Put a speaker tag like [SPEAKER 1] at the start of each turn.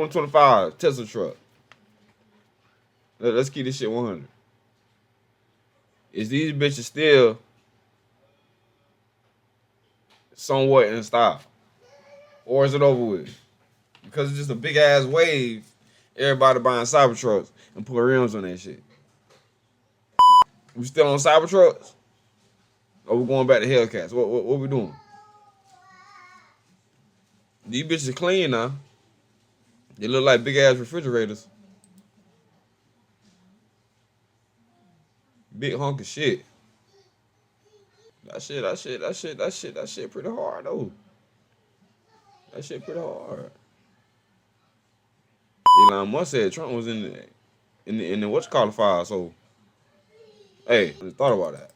[SPEAKER 1] 2025 Tesla truck. Let's keep this shit 100. Is these bitches still somewhat in style? Or is it over with? Because it's just a big ass wave. Everybody buying Cybertrucks and put rims on that shit. We still on Cybertrucks? Or we going back to Hellcats? What we doing? These bitches are clean now. They look like big ass refrigerators. Big hunk of shit. That shit pretty hard though. That shit pretty hard. Elon Musk said Trump was in the what's called file, so hey, just thought about that.